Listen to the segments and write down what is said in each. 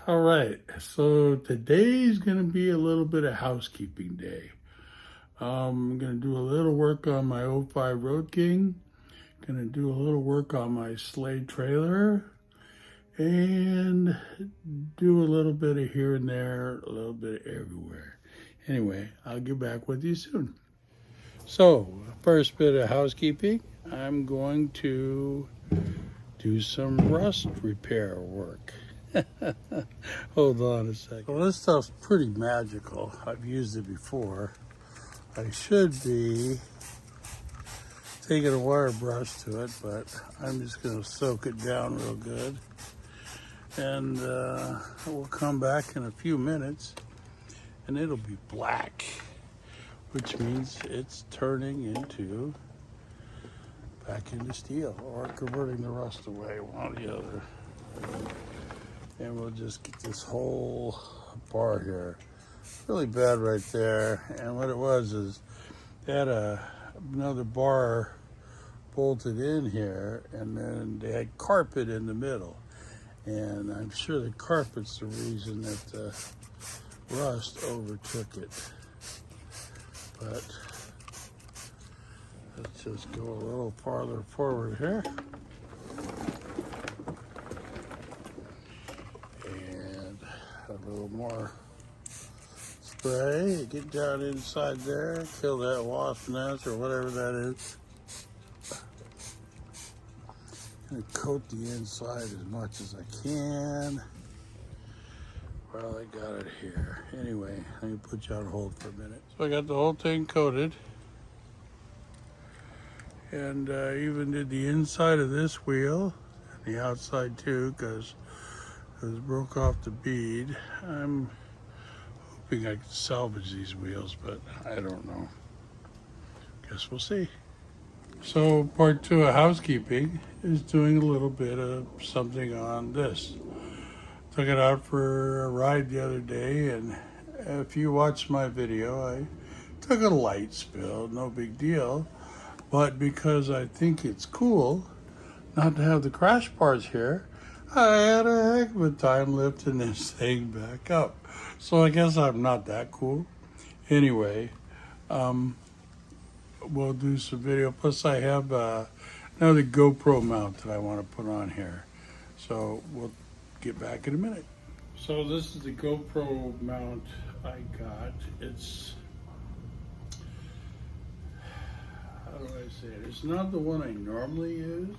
All right, so today's gonna be a little bit of housekeeping day. I'm gonna do a little work on my '05 Road King, gonna do a little work on my Slade trailer, and do a little bit of here and there, a little bit of everywhere. Anyway, I'll get back with you soon. So, first bit of housekeeping, I'm going to do some rust repair work. Hold on a second. Well, this stuff's pretty magical. I've used it before. I should be taking a wire brush to it, but I'm just going to soak it down real good. And we'll come back in a few minutes and it'll be black, which means it's turning back into steel or converting the rust away, one or the other. And we'll just get this whole bar here really bad right there. And what it was is they had another bar bolted in here, and then they had carpet in the middle. And I'm sure the carpet's the reason that the rust overtook it. But let's just go a little farther forward here. And a little more spray. Get down inside there, kill that wasp nest or whatever that is. I'm gonna coat the inside as much as I can. Well, I got it here. Anyway, let me put you on hold for a minute. So I got the whole thing coated. And I even did the inside of this wheel and the outside too, because it broke off the bead. I'm hoping I can salvage these wheels, but I don't know. Guess we'll see. So part two of housekeeping is doing a little bit of something on this. Took it out for a ride the other day, and if you watched my video, I took a light spill, no big deal. But because I think it's cool not to have the crash parts here, I had a heck of a time lifting this thing back up. So I guess I'm not that cool. Anyway, we'll do some video. Plus I have another GoPro mount that I want to put on here. So we'll get back in a minute. So this is the GoPro mount I got. It's, how do I say it? It's not the one I normally use,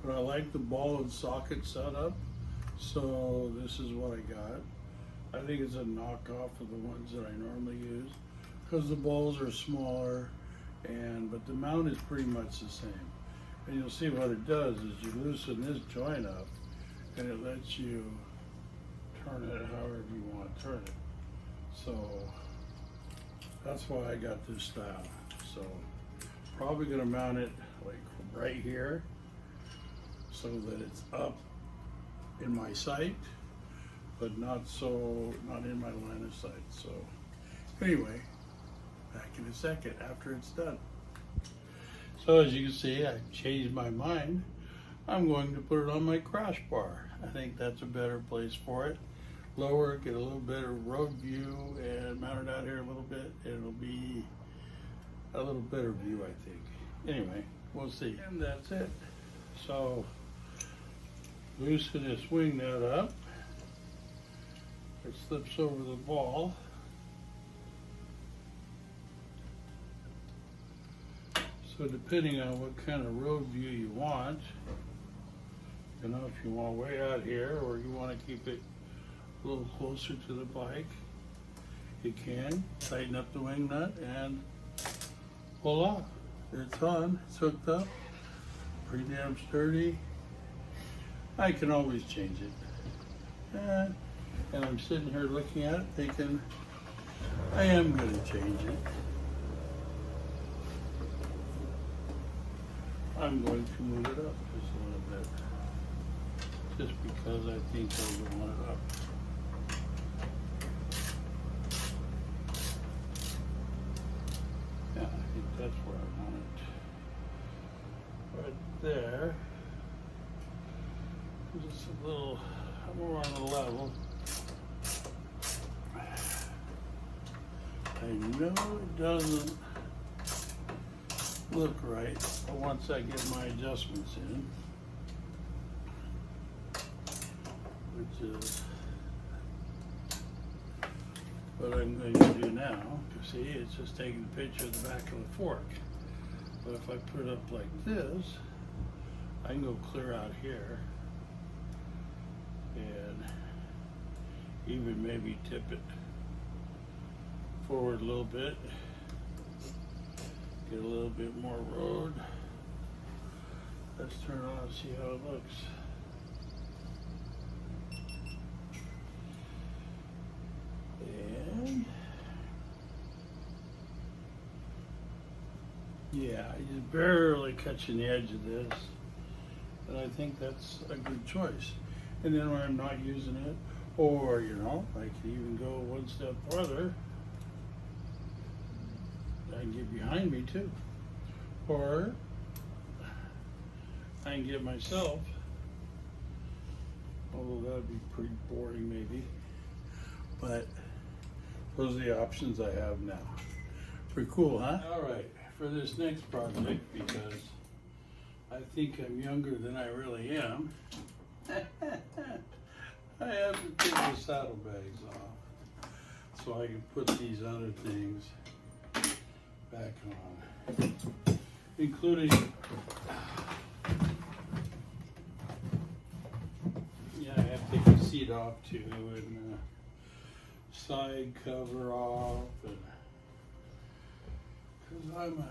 but I like the ball and socket setup. So this is what I got. I think it's a knockoff of the ones that I normally use because the balls are smaller, but the mount is pretty much the same. And you'll see what it does is you loosen this joint up and it lets you turn it however you want to turn it. So that's why I got this style. So probably gonna mount it like right here so that it's up in my sight, but not in my line of sight. So anyway, back in a second after it's done. So as you can see, I changed my mind. I'm going to put it on my crash bar. I think that's a better place for it. Lower, get a little better road view, and mount it out here a little bit. It'll be a little better view, I think. Anyway, we'll see. And that's it. So loosen this wing nut up. It slips over the ball. So depending on what kind of road view you want, you know, if you want way out here or you want to keep it a little closer to the bike, you can tighten up the wing nut and voila, it's on, it's hooked up, pretty damn sturdy. I can always change it. And I'm sitting here looking at it thinking, I am going to change it. I'm going to move it up just a little bit, just because I think I want it up. Yeah, I think that's where I want it. Right there. Just a little more on the level. I know it doesn't look right, but once I get my adjustments in, which is what I'm going to do now. You see, it's just taking a picture of the back of the fork. But if I put it up like this, I can go clear out here and even maybe tip it forward a little bit, get a little bit more road. Let's turn it on and see how it looks. And yeah, you're barely catching the edge of this, but I think that's a good choice. And then when I'm not using it, or you know, I can even go one step farther. I can get behind me too, or I can get myself, although that'd be pretty boring maybe, but those are the options I have now. Pretty cool, huh? All right, for this next project, because I think I'm younger than I really am, I have to take the saddlebags off so I can put these other things back on, including, yeah, I have to take the seat off too, and side cover off, and because I'm a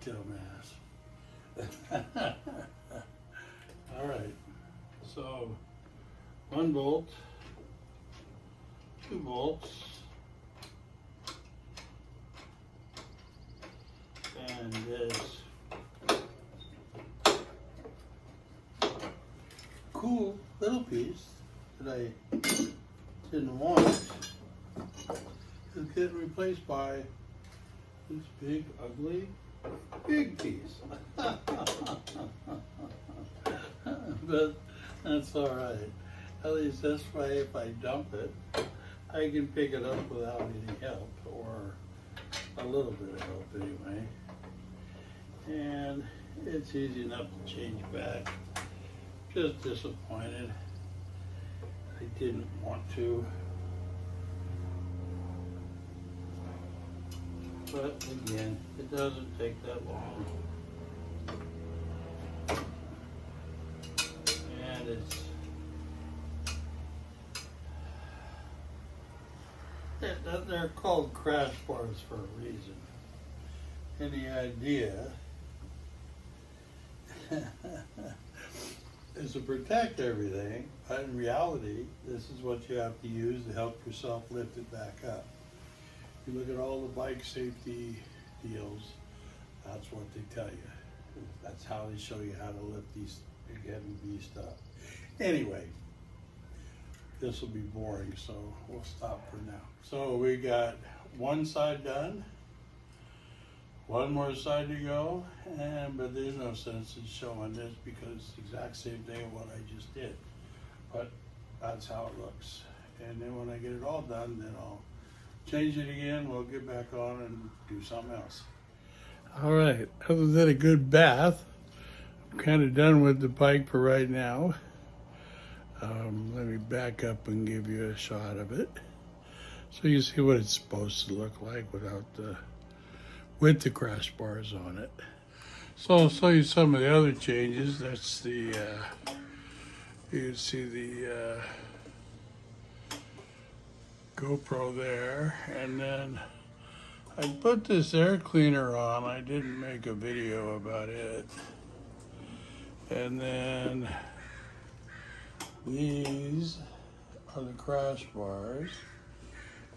dumbass. All right, so 1 bolt, 2 bolts, and this cool little piece that I didn't want is getting replaced by this big, ugly, big piece. But that's all right. At least this way, if I dump it, I can pick it up without any help, or a little bit of help anyway. And it's easy enough to change back. Just disappointed. I didn't want to. But again, it doesn't take that long. And it's, they're called crash bars for a reason. And the idea is to protect everything, but in reality, this is what you have to use to help yourself lift it back up. You look at all the bike safety deals, that's what they tell you. That's how they show you how to lift these big heavy beasts up. Anyway, this will be boring, so we'll stop for now. So we got one side done, one more side to go, but there's no sense in showing this because it's the exact same thing of what I just did. But that's how it looks. And then when I get it all done, then I'll change it again, we'll get back on and do something else. All right, other than a good bath, I'm kind of done with the bike for right now. Let me back up and give you a shot of it so you see what it's supposed to look like with the crash bars on it. So I'll show you some of the other changes. That's the, you can see the GoPro there, and then I put this air cleaner on. I didn't make a video about it. And then these are the crash bars,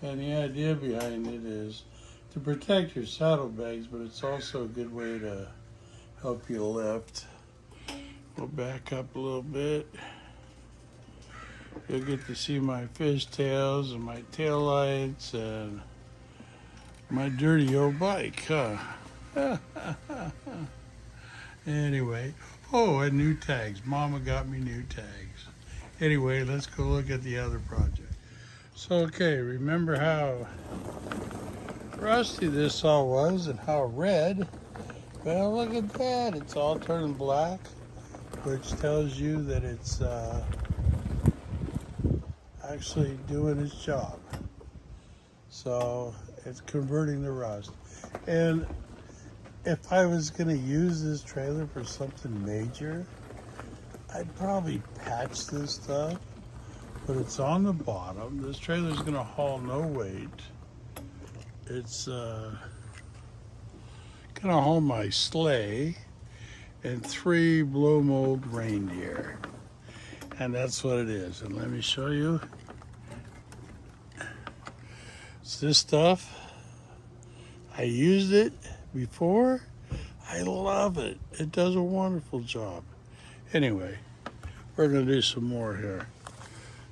and the idea behind it is to protect your saddlebags, but it's also a good way to help you lift. We'll back up a little bit. You'll get to see my fishtails and my tail lights and my dirty old bike, huh? Anyway, oh, and new tags. Mama got me new tags. Anyway, let's go look at the other project. So, okay, remember how rusty this saw was and how red? Well, look at that. It's all turned black, which tells you that it's actually doing its job. So it's converting the rust. And if I was going to use this trailer for something major, I'd probably patch this stuff, but it's on the bottom. This trailer is going to haul no weight. It's going to haul my sleigh and 3 blow mold reindeer. And that's what it is. And let me show you. It's this stuff. I used it before. I love it. It does a wonderful job. Anyway, we're going to do some more here.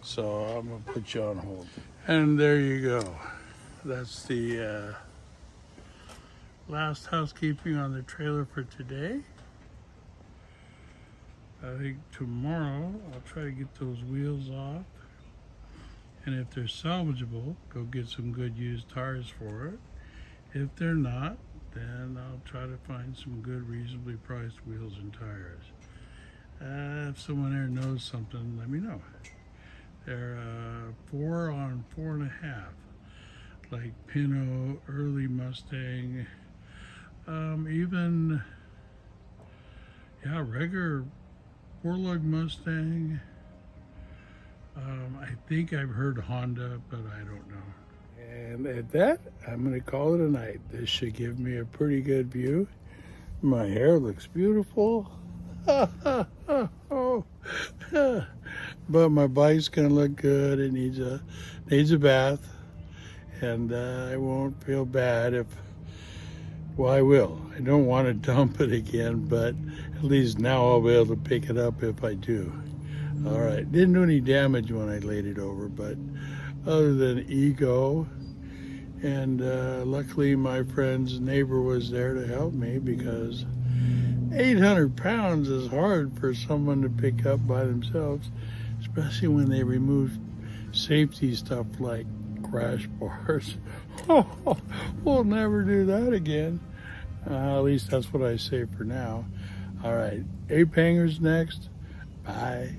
So I'm going to put you on hold. And there you go. That's the last housekeeping on the trailer for today. I think tomorrow I'll try to get those wheels off. And if they're salvageable, go get some good used tires for it. If they're not, then I'll try to find some good, reasonably priced wheels and tires. If someone there knows something, let me know. They're 4 on 4.5, like Pinot, early Mustang, even regular 4-lug Mustang. I think I've heard Honda, but I don't know. And at that, I'm going to call it a night. This should give me a pretty good view. My hair looks beautiful. But my bike's going to look good. It needs a bath. And I won't feel bad if, well, I will. I don't want to dump it again, but at least now I'll be able to pick it up if I do. All right, didn't do any damage when I laid it over, but other than ego, and luckily my friend's neighbor was there to help me, because 800 pounds is hard for someone to pick up by themselves, especially when they remove safety stuff like crash bars. We'll never do that again. At least that's what I say for now. All right, ape hangers next. Bye.